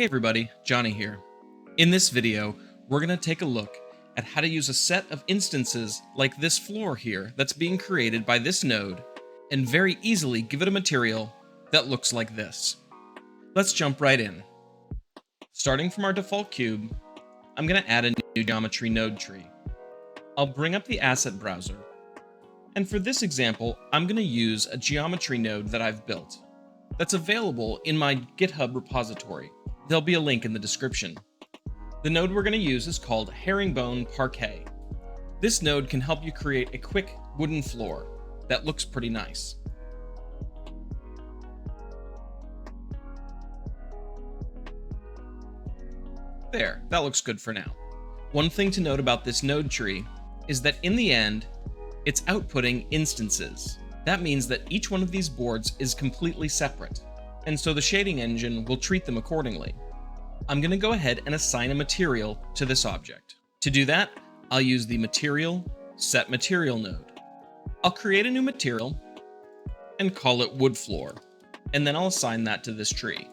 Hey everybody, Johnny here. In this video, we're going to take a look at how to use a set of instances like this floor here that's being created by this node and very easily give it a material that looks like this. Let's jump right in. Starting from our default cube, I'm going to add a new geometry node tree. I'll bring up the asset browser, and for this example, I'm going to use a geometry node that I've built that's available in my GitHub repository. There'll be a link in the description. The node we're going to use is called Herringbone Parquet. This node can help you create a quick wooden floor that looks pretty nice. There, that looks good for now. One thing to note about this node tree is that in the end, it's outputting instances. That means that each one of these boards is completely separate, and so the shading engine will treat them accordingly. I'm going to go ahead and assign a material to this object. To do that, I'll use the Material Set Material node. I'll create a new material and call it Wood Floor, and then I'll assign that to this tree.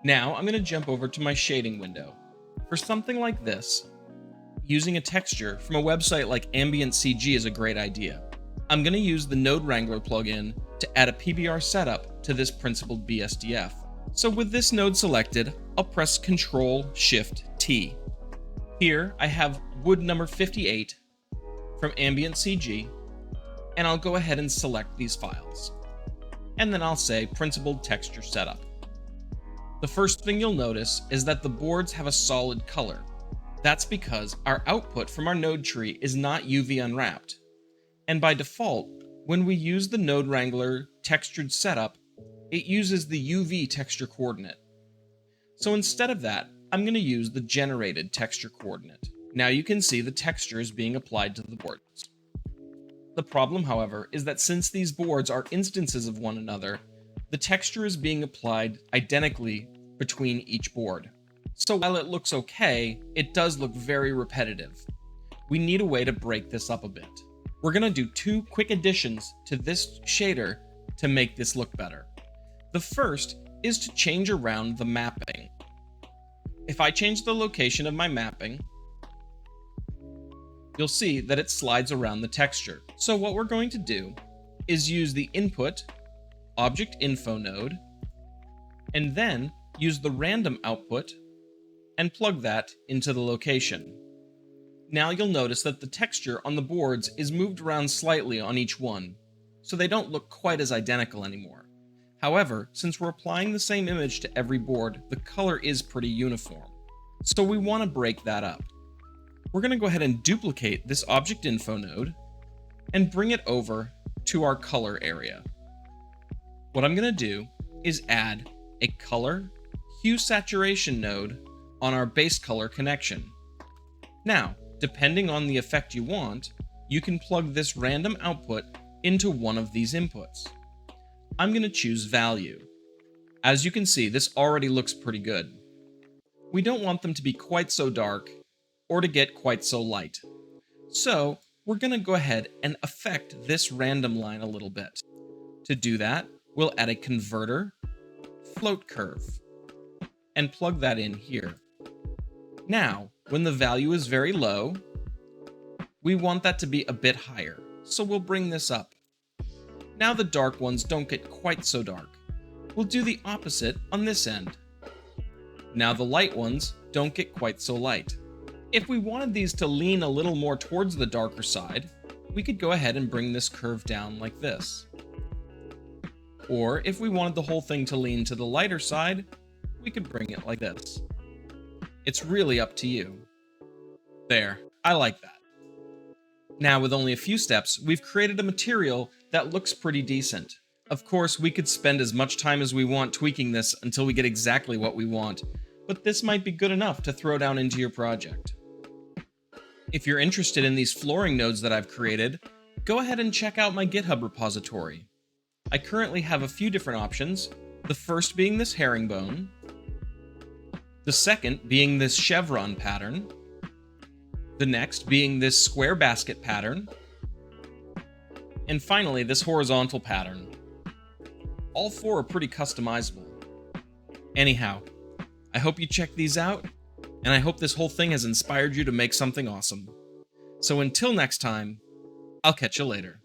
Now I'm going to jump over to my shading window. For something like this, using a texture from a website like Ambient CG is a great idea. I'm going to use the Node Wrangler plugin to add a PBR setup to this principled BSDF. So with this node selected, I'll press Ctrl-Shift-T. Here I have wood number 58 from Ambient CG, and I'll go ahead and select these files. And then I'll say Principled Texture Setup. The first thing you'll notice is that the boards have a solid color. That's because our output from our node tree is not UV unwrapped. And by default, when we use the Node Wrangler textured setup, it uses the UV texture coordinate. So instead of that, I'm going to use the generated texture coordinate. Now you can see the texture is being applied to the boards. The problem, however, is that since these boards are instances of one another, the texture is being applied identically between each board. So while it looks okay, it does look very repetitive. We need a way to break this up a bit. We're going to do two quick additions to this shader to make this look better. The first is to change around the mapping. If I change the location of my mapping, you'll see that it slides around the texture. So what we're going to do is use the input object info node and then use the random output and plug that into the location. Now you'll notice that the texture on the boards is moved around slightly on each one, so they don't look quite as identical anymore. However, since we're applying the same image to every board, the color is pretty uniform. So we want to break that up. We're going to go ahead and duplicate this object info node and bring it over to our color area. What I'm going to do is add a color hue saturation node on our base color connection. Now, depending on the effect you want, you can plug this random output into one of these inputs. I'm going to choose value. As you can see, this already looks pretty good. We don't want them to be quite so dark or to get quite so light. So we're going to go ahead and affect this random line a little bit. To do that, we'll add a converter float curve and plug that in here. Now, when the value is very low, we want that to be a bit higher, so we'll bring this up. Now the dark ones don't get quite so dark. We'll do the opposite on this end. Now the light ones don't get quite so light. If we wanted these to lean a little more towards the darker side, we could go ahead and bring this curve down like this. Or if we wanted the whole thing to lean to the lighter side, we could bring it like this. It's really up to you. There, I like that. Now with only a few steps, we've created a material that looks pretty decent. Of course, we could spend as much time as we want tweaking this until we get exactly what we want, but this might be good enough to throw down into your project. If you're interested in these flooring nodes that I've created, go ahead and check out my GitHub repository. I currently have a few different options, the first being this herringbone, the second being this chevron pattern, the next being this square basket pattern, and finally this horizontal pattern. All four are pretty customizable. Anyhow, I hope you check these out, and I hope this whole thing has inspired you to make something awesome. So until next time, I'll catch you later.